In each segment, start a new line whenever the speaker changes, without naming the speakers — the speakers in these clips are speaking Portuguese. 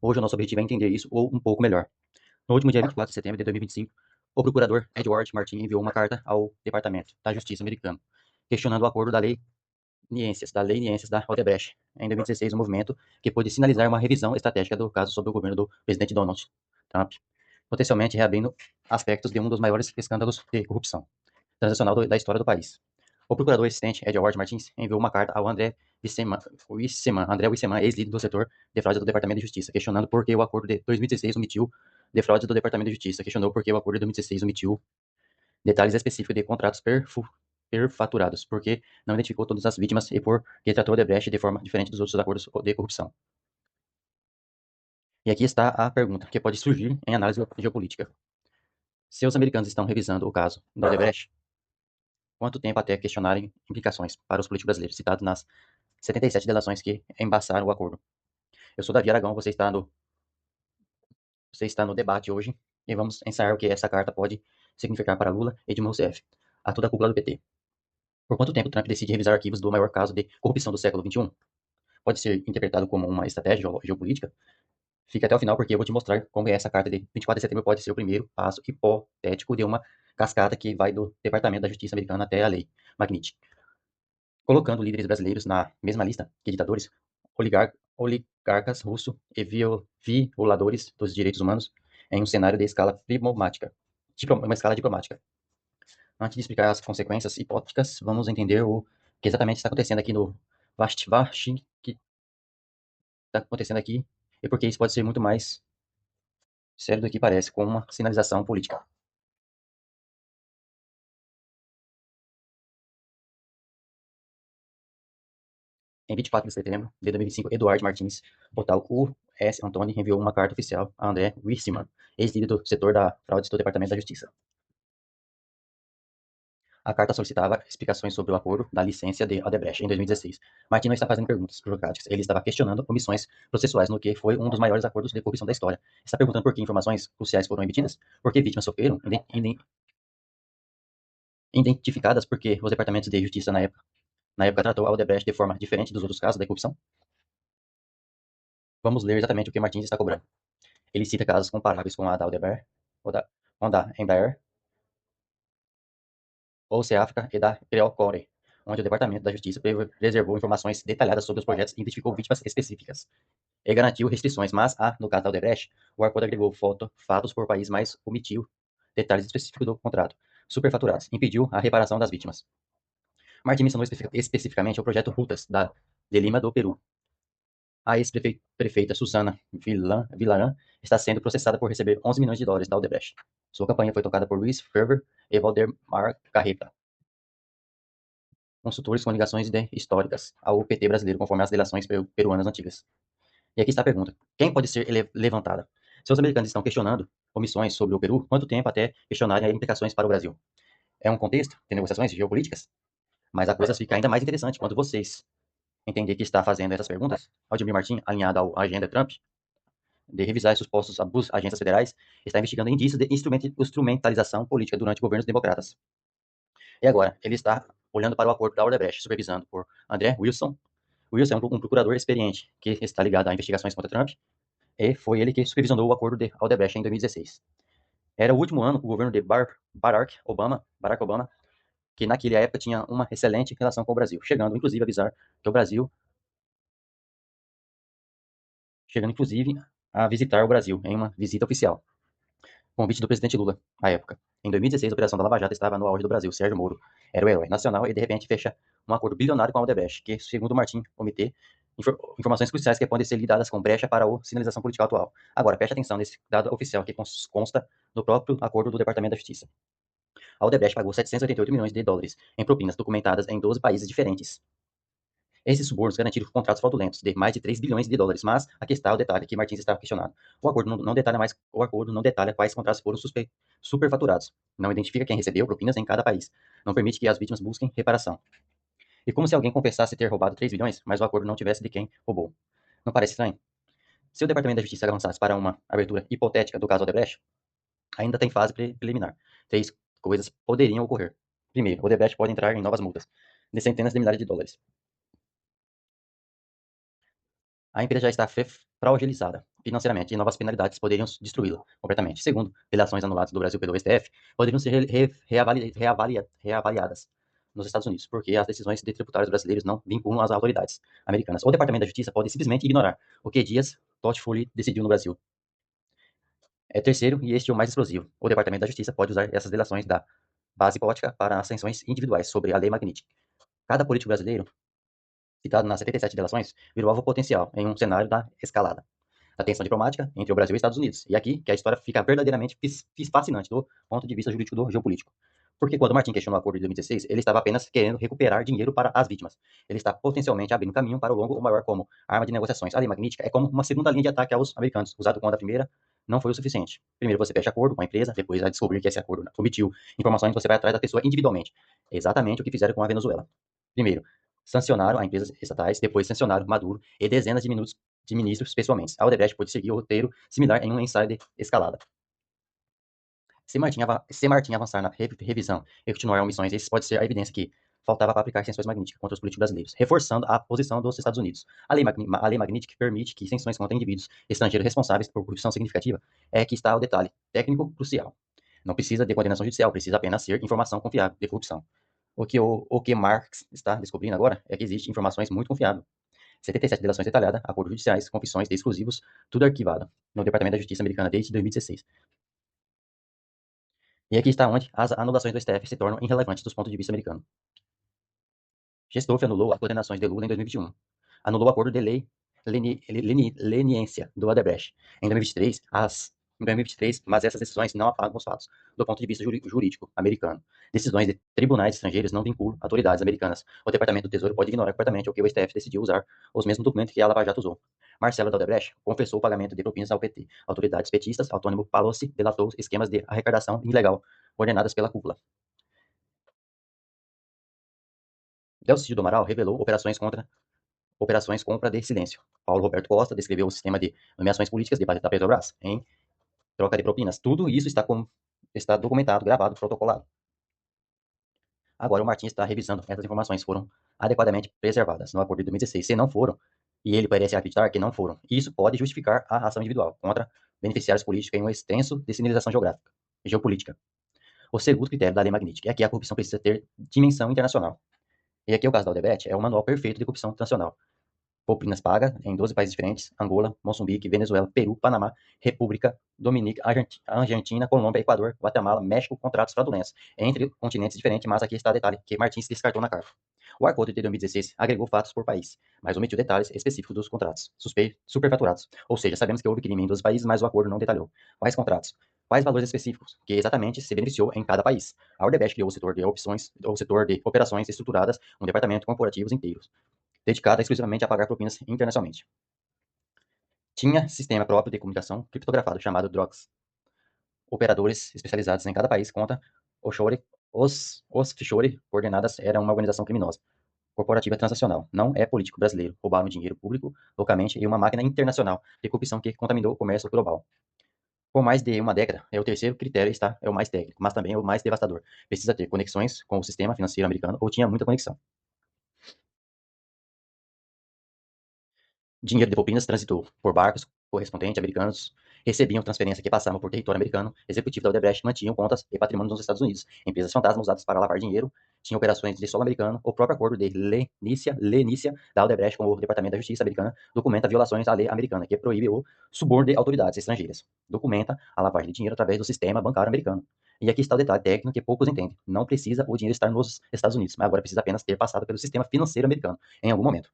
Hoje o nosso objetivo é entender isso ou um pouco melhor. No último dia 24 de setembro de 2025, o procurador Edward Martin enviou uma carta ao Departamento da Justiça americano, questionando o acordo da Lei Niências da Odebrecht. Em 2016, um movimento que pôde sinalizar uma revisão estratégica do caso sob o governo do presidente Donald Trump, potencialmente reabrindo aspectos de um dos maiores escândalos de corrupção transacional da história do país. O procurador assistente Edward Martins enviou uma carta ao André Wisseman, ex-líder do setor de fraude do Departamento de Justiça, questionando por que o acordo de 2016 omitiu de fraude do Departamento de Justiça, questionou por que o acordo de 2016 omitiu detalhes específicos de contratos perfaturados, porque não identificou todas as vítimas e por que tratou Odebrecht de forma diferente dos outros acordos de corrupção. E aqui está a pergunta que pode surgir em análise geopolítica. Se os americanos estão revisando o caso da Odebrecht, quanto tempo até questionarem implicações para os políticos brasileiros citados nas 77 delações que embaçaram o acordo? Eu sou Davi Aragão, você está no debate hoje e vamos ensaiar o que essa carta pode significar para Lula e Dilma Rousseff, a toda a cúpula do PT. Por quanto tempo Trump decide revisar arquivos do maior caso de corrupção do século XXI? Pode ser interpretado como uma estratégia geopolítica? Fique até o final porque eu vou te mostrar como essa carta de 24 de setembro pode ser o primeiro passo hipotético de uma cascata que vai do Departamento da Justiça americana até a Lei Magnitsky, colocando líderes brasileiros na mesma lista que ditadores, oligarcas russos e violadores dos direitos humanos em um cenário de uma escala diplomática. Antes de explicar as consequências hipotéticas, vamos entender o que exatamente está acontecendo aqui no Vashti, que está acontecendo aqui e porque isso pode ser muito mais sério do que parece, com uma sinalização política. Em 24 de setembro de 2005, Eduardo Martins, o tal U.S. Antoni, enviou uma carta oficial a André Wisseman, ex-líder do setor da fraude do Departamento da Justiça. A carta solicitava explicações sobre o acordo da licença de Odebrecht em 2016. Martins não está fazendo perguntas burocráticas, ele estava questionando omissões processuais no que foi um dos maiores acordos de corrupção da história. Está perguntando por que informações cruciais foram emitidas, por que vítimas sofreram, identificadas, porque os departamentos de justiça na época tratou a Odebrecht de forma diferente dos outros casos de corrupção. Vamos ler exatamente o que Martins está cobrando. Ele cita casos comparáveis com a da Odebrecht, com da Embraer, ou África e da Creocore, onde o Departamento da Justiça preservou informações detalhadas sobre os projetos e identificou vítimas específicas e garantiu restrições, mas, no caso da Odebrecht, o acordo agregou fatos por país, mas omitiu detalhes específicos do contrato, superfaturados, impediu a reparação das vítimas. Martin mencionou especificamente o projeto Rutas, de Lima, do Peru. A ex-prefeita Susana Villaran está sendo processada por receber 11 milhões de dólares da Odebrecht. Sua campanha foi tocada por Luiz Ferber e Valdemar Carreta, consultores com ligações históricas ao PT brasileiro, conforme as delações peruanas antigas. E aqui está a pergunta: quem pode ser levantada? Se os americanos estão questionando omissões sobre o Peru, quanto tempo até questionarem as implicações para o Brasil? É um contexto de negociações geopolíticas? Mas a coisa fica ainda mais interessante quando vocês entender que está fazendo essas perguntas. Vladimir Martin, alinhado à agenda Trump, de revisar supostos abusos, agências federais, está investigando indícios de instrumentalização política durante governos democratas. E agora, ele está olhando para o acordo da Odebrecht, supervisando por André Wilson. Wilson é um procurador experiente que está ligado a investigações contra Trump, e foi ele que supervisionou o acordo de Odebrecht em 2016. Era o último ano com o governo de Barack Obama, que naquela época tinha uma excelente relação com o Brasil, chegando inclusive a avisar que o Brasil, chegando inclusive a visitar o Brasil em uma visita oficial. Convite do presidente Lula, à época. Em 2016, a operação da Lava Jato estava no auge do Brasil. Sérgio Moro era o herói nacional e, de repente, fecha um acordo bilionário com a Odebrecht, que, segundo Martim, omite informações cruciais que podem ser lidadas com brecha para a sinalização política atual. Agora, preste atenção nesse dado oficial que consta no próprio acordo do Departamento da Justiça. A Odebrecht pagou 788 milhões de dólares em propinas documentadas em 12 países diferentes. Esses subornos garantiram contratos fraudulentos de mais de 3 bilhões de dólares, mas aqui está o detalhe que Martins está questionado. O acordo não detalha quais contratos foram superfaturados. Não identifica quem recebeu propinas em cada país. Não permite que as vítimas busquem reparação. E como se alguém confessasse ter roubado 3 bilhões, mas o acordo não tivesse de quem roubou. Não parece estranho? Se o Departamento da Justiça avançasse para uma abertura hipotética do caso Odebrecht, ainda tem fase preliminar. 3 coisas poderiam ocorrer. Primeiro, o Odebrecht pode entrar em novas multas de centenas de milhares de dólares. A empresa já está fragilizada. financeiramente e novas penalidades poderiam destruí-la completamente. Segundo, delações anuladas do Brasil pelo STF poderiam ser reavaliadas nos Estados Unidos, porque as decisões de tributários brasileiros não vinculam as autoridades americanas. O Departamento da Justiça pode simplesmente ignorar o que Dias Toffoli decidiu no Brasil. Terceiro, e este é o mais explosivo, o Departamento da Justiça pode usar essas delações da base hipótica para as sanções individuais sobre a lei Magnitsky. Cada político brasileiro, citado nas 77 delações, virou alvo potencial em um cenário da escalada da tensão diplomática entre o Brasil e os Estados Unidos. E aqui que a história fica verdadeiramente fascinante do ponto de vista jurídico do geopolítico. Porque quando Martin questionou o acordo de 2016, ele estava apenas querendo recuperar dinheiro para as vítimas. Ele está potencialmente abrindo caminho para o longo ou maior como arma de negociações. A lei Magnitsky é como uma segunda linha de ataque aos americanos, usado quando a primeira não foi o suficiente. Primeiro você fecha acordo com a empresa, depois vai descobrir que esse acordo omitiu informações, você vai atrás da pessoa individualmente. É exatamente o que fizeram com a Venezuela. Primeiro, sancionaram a empresas estatais, depois sancionaram Maduro e dezenas de ministros pessoalmente. A Odebrecht pode seguir o roteiro similar em um ensaio de escalada. Se Martin avançar na revisão e continuar omissões, esse pode ser a evidência que faltava para aplicar sanções magníficas contra os políticos brasileiros, reforçando a posição dos Estados Unidos. A lei Magnitsky permite que sanções contra indivíduos estrangeiros responsáveis por corrupção significativa é que está o detalhe técnico crucial. Não precisa de condenação judicial, precisa apenas ser informação confiável de corrupção. O que Marx está descobrindo agora é que existe informações muito confiáveis. 77 delações detalhadas, acordos judiciais, confissões de exclusivos, tudo arquivado no Departamento da Justiça americana desde 2016. E aqui está onde as anulações do STF se tornam irrelevantes dos pontos de vista americano. Gestorf anulou as condenações de Lula em 2021. Anulou o acordo de leniência do Odebrecht em 2023, mas essas decisões não apagam os fatos do ponto de vista jurídico americano. Decisões de tribunais estrangeiros não vinculam autoridades americanas. O Departamento do Tesouro pode ignorar completamente o que o STF decidiu usar os mesmos documentos que a Lava Jato usou. Marcelo da Odebrecht confessou o pagamento de propinas ao PT. Autoridades petistas, autônomo Palocci, delatou esquemas de arrecadação ilegal ordenadas pela cúpula. Delcio do Amaral revelou operações compra de silêncio. Paulo Roberto Costa descreveu o sistema de nomeações políticas da Petrobras em troca de propinas. Tudo isso está documentado, gravado, protocolado. Agora o Martins está revisando essas informações foram adequadamente preservadas no acordo de 2016. Se não foram, e ele parece acreditar que não foram, isso pode justificar a ação individual contra beneficiários políticos em um extenso de sinalização geopolítica. O segundo critério da lei Magnitsky é que a corrupção precisa ter dimensão internacional. E aqui é o caso da Odebrecht, é o manual perfeito de corrupção internacional. Propinas pagas em 12 países diferentes: Angola, Moçambique, Venezuela, Peru, Panamá, República Dominicana, Argentina, Colômbia, Equador, Guatemala, México, contratos fraudulentos, entre continentes diferentes, mas aqui está o detalhe que Martins descartou na carta. O acordo de 2016 agregou fatos por país, mas omitiu detalhes específicos dos contratos, superfaturados. Ou seja, sabemos que houve crime em 12 países, mas o acordo não detalhou. Quais contratos? Quais valores específicos que exatamente se beneficiou em cada país? A Odebrecht criou o setor de operações estruturadas, um departamento corporativos inteiros, dedicada exclusivamente a pagar propinas internacionalmente. Tinha sistema próprio de comunicação criptografado chamado DROX. Operadores especializados em cada país conta os offshore coordenadas eram uma organização criminosa, corporativa transacional. Não é político brasileiro. Roubaram dinheiro público localmente e uma máquina internacional de corrupção que contaminou o comércio global. Por mais de uma década, o terceiro critério é o mais técnico, mas também é o mais devastador. Precisa ter conexões com o sistema financeiro americano ou tinha muita conexão. Dinheiro de propinas transitou por barcos correspondentes americanos, recebiam transferência que passavam por território americano, executivos da Odebrecht mantinham contas e patrimônios nos Estados Unidos, empresas fantasma usadas para lavar dinheiro, tinham operações de solo americano, o próprio acordo de Lenícia da Odebrecht com o Departamento da Justiça americana documenta violações à lei americana, que proíbe o suborno de autoridades estrangeiras. Documenta a lavagem de dinheiro através do sistema bancário americano. E aqui está o detalhe técnico que poucos entendem. Não precisa o dinheiro estar nos Estados Unidos, mas agora precisa apenas ter passado pelo sistema financeiro americano, em algum momento.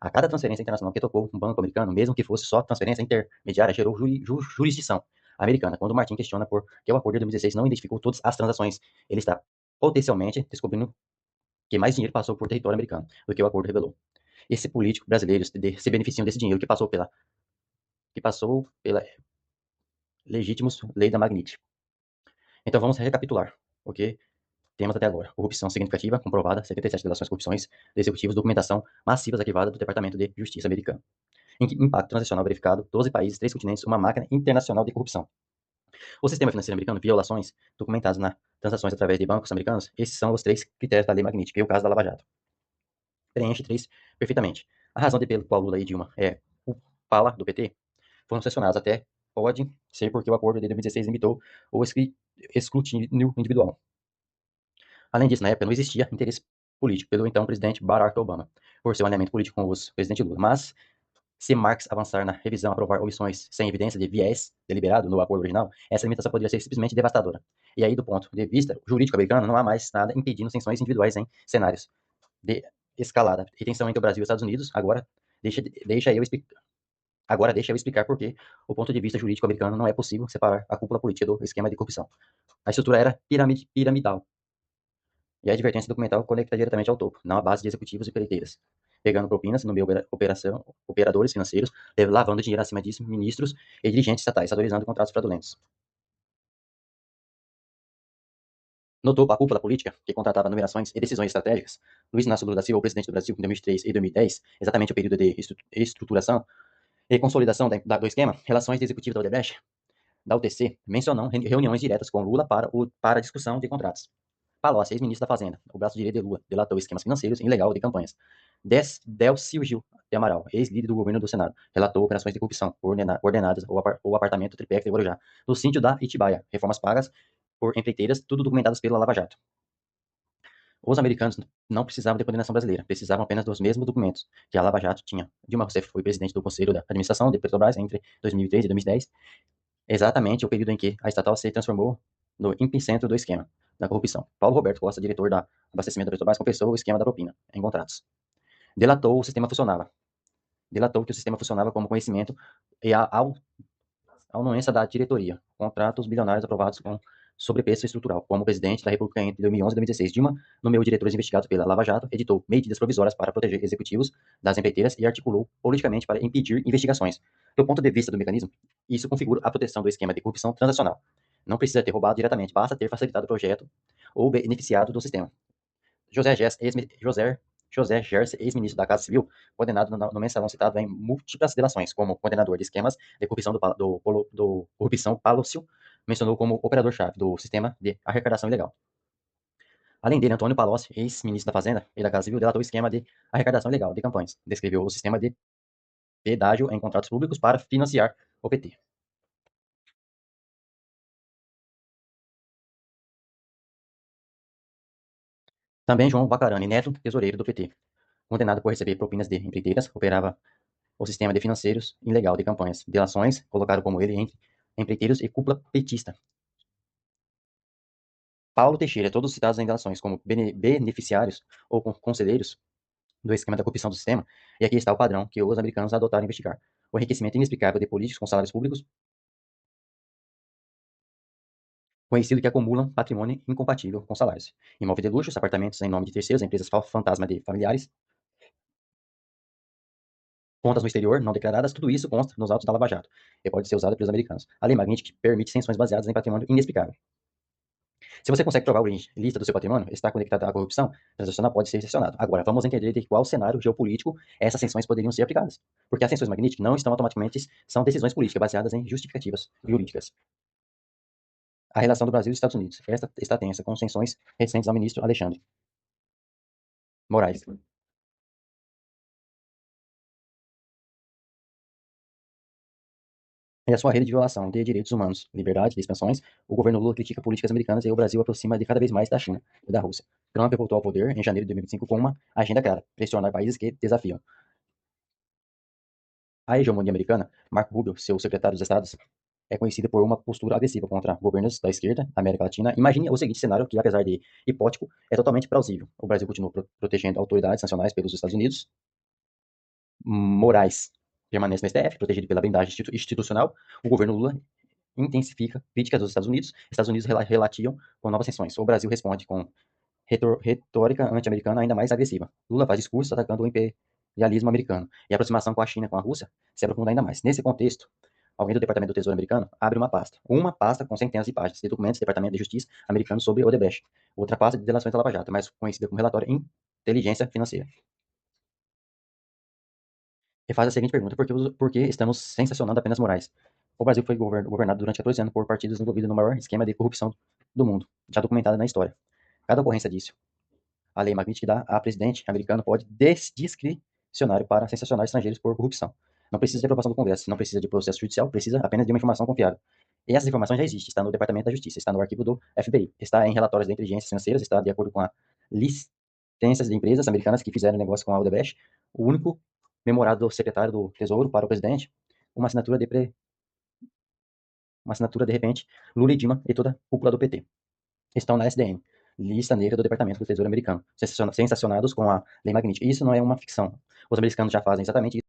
A cada transferência internacional que tocou um banco americano, mesmo que fosse só transferência intermediária, gerou jurisdição americana. Quando o Martin questiona por que o acordo de 2016 não identificou todas as transações, ele está potencialmente descobrindo que mais dinheiro passou por território americano do que o acordo revelou. Esse político brasileiro se beneficiam desse dinheiro que passou pela legítimos lei da Magnitsky. Então vamos recapitular o que temos até agora: corrupção significativa comprovada, 77 delações, corrupções de executivos, documentação massivas arquivada do Departamento de Justiça americano. Impacto transacional verificado, 12 países, 3 continentes, uma máquina internacional de corrupção. O sistema financeiro americano, violações documentadas nas transações através de bancos americanos, esses são os 3 critérios da lei Magnitsky e o caso da Lava Jato. Preenche 3 perfeitamente. A razão de pelo qual Lula e Dilma é o pala do PT foram sancionados. Até pode ser porque o acordo de 2016 limitou o escrutínio individual. Além disso, na época não existia interesse político pelo então presidente Barack Obama, por seu alinhamento político com o presidente Lula. Mas, se Marx avançar na revisão, aprovar omissões sem evidência de viés deliberado no acordo original, essa limitação poderia ser simplesmente devastadora. E aí, do ponto de vista jurídico americano, não há mais nada impedindo sanções individuais em cenários de escalada e tensão entre o Brasil e os Estados Unidos. Agora deixa eu explicar por que, o ponto de vista jurídico americano, não é possível separar a cúpula política do esquema de corrupção. A estrutura era piramidal, e a advertência documental conecta diretamente ao topo, não à base de executivos e colheiteiras, pegando propinas no meio operadores financeiros, lavando dinheiro acima disso ministros e dirigentes estatais, autorizando contratos fraudulentos. No topo, a cúpula política, que contratava numerações e decisões estratégicas, Luiz Inácio Lula da Silva, o presidente do Brasil, em 2003 e 2010, exatamente o período de estruturação e consolidação do esquema, relações de executivo da Odebrecht, da UTC, mencionam reuniões diretas com Lula para discussão de contratos. Palocci, ex-ministro da Fazenda, o braço direito de Lula, delatou esquemas financeiros ilegais de campanhas. Delcio Gil de Amaral, ex-líder do governo do Senado, relatou operações de corrupção coordenadas ou apartamento triplex de Guarujá, no sítio da Itibaia, reformas pagas por empreiteiras, tudo documentadas pela Lava Jato. Os americanos não precisavam de condenação brasileira, precisavam apenas dos mesmos documentos que a Lava Jato tinha. Dilma Rousseff foi presidente do Conselho da Administração de Petrobras entre 2003 e 2010, exatamente o período em que a estatal se transformou no epicentro do esquema da corrupção. Paulo Roberto Costa, diretor da abastecimento da Petrobras, confessou o esquema da propina em contratos. Delatou que o sistema funcionava como conhecimento e a anuência da diretoria. Contratos bilionários aprovados com sobrepreço estrutural. Como presidente da República entre 2011 e 2016, Dilma nomeou diretores investigados pela Lava Jato, editou medidas provisórias para proteger executivos das empreiteiras e articulou politicamente para impedir investigações. Do ponto de vista do mecanismo, isso configura a proteção do esquema de corrupção transacional. Não precisa ter roubado diretamente, basta ter facilitado o projeto ou beneficiado do sistema. José Gersi, ex-ministro da Casa Civil, condenado no mensalão citado em múltiplas delações, como coordenador de esquemas de corrupção do corrupção Palocci, mencionou como operador-chave do sistema de arrecadação ilegal. Além dele, Antônio Palocci, ex-ministro da Fazenda e da Casa Civil, delatou o esquema de arrecadação ilegal de campanhas. Descreveu o sistema de pedágio em contratos públicos para financiar o PT. Também João Vacarani Neto, tesoureiro do PT, condenado por receber propinas de empreiteiras, operava o sistema de financeiros ilegal de campanhas, delações, colocaram como ele entre empreiteiros e cúpula petista. Paulo Teixeira, todos citados em delações como beneficiários ou conselheiros do esquema da corrupção do sistema, e aqui está o padrão que os americanos adotaram investigar. O enriquecimento inexplicável de políticos com salários públicos, conhecido que acumulam patrimônio incompatível com salários. Imóveis de luxo, apartamentos em nome de terceiros, empresas fantasma de familiares, contas no exterior não declaradas, tudo isso consta nos autos da Lava Jato e pode ser usado pelos americanos. A lei Magnitsky permite sanções baseadas em patrimônio inexplicável. Se você consegue provar a origem lista do seu patrimônio está conectada à corrupção transacional, pode ser sancionado. Agora, vamos entender de qual cenário geopolítico essas sanções poderiam ser aplicadas. Porque as sanções Magnitsky não estão automaticamente, são decisões políticas baseadas em justificativas jurídicas. A relação do Brasil e dos Estados Unidos. Esta está tensa, com sanções recentes ao ministro Alexandre Moraes. E a sua rede de violação de direitos humanos, liberdade de expansões, o governo Lula critica políticas americanas e o Brasil aproxima de cada vez mais da China e da Rússia. Trump voltou ao poder em janeiro de 2025 com uma agenda clara, pressionar países que desafiam a hegemonia americana. Marco Rubio, seu secretário dos Estados, é conhecido por uma postura agressiva contra governos da esquerda da América Latina. Imagine o seguinte cenário, que apesar de hipótico, é totalmente plausível. O Brasil continua protegendo autoridades nacionais pelos Estados Unidos. Moraes permanece no STF, protegido pela blindagem institucional. O governo Lula intensifica críticas dos Estados Unidos. Estados Unidos relatiam com novas sanções. O Brasil responde com retórica anti-americana ainda mais agressiva. Lula faz discursos atacando o imperialismo americano. E a aproximação com a China, com a Rússia, se aprofunda ainda mais. Nesse contexto, alguém do Departamento do Tesouro americano abre uma pasta com centenas de páginas de documentos do Departamento de Justiça americano sobre Odebrecht, outra pasta de delações da Lava Jato, mais conhecida como relatório Inteligência Financeira. E faz a seguinte pergunta: por que estamos sensacionando apenas Moraes? O Brasil foi governado durante 14 anos por partidos envolvidos no maior esquema de corrupção do mundo, já documentado na história. Cada ocorrência disso, a lei Magnitsky dá a presidente americano pode discricionário para sensacionar estrangeiros por corrupção. Não precisa de aprovação do Congresso, não precisa de processo judicial, precisa apenas de uma informação confiável. E essas informações já existem, está no Departamento da Justiça, está no arquivo do FBI, está em relatórios da inteligência financeiras, está de acordo com a licenças de empresas americanas que fizeram negócio com a Odebrecht, o único memorado do secretário do Tesouro para o presidente, uma assinatura uma assinatura de repente, Lula e Dilma e toda a cúpula do PT. Estão na SDN, lista negra do Departamento do Tesouro americano, sensacionados com a Lei Magnitsky. Isso não é uma ficção. Os americanos já fazem exatamente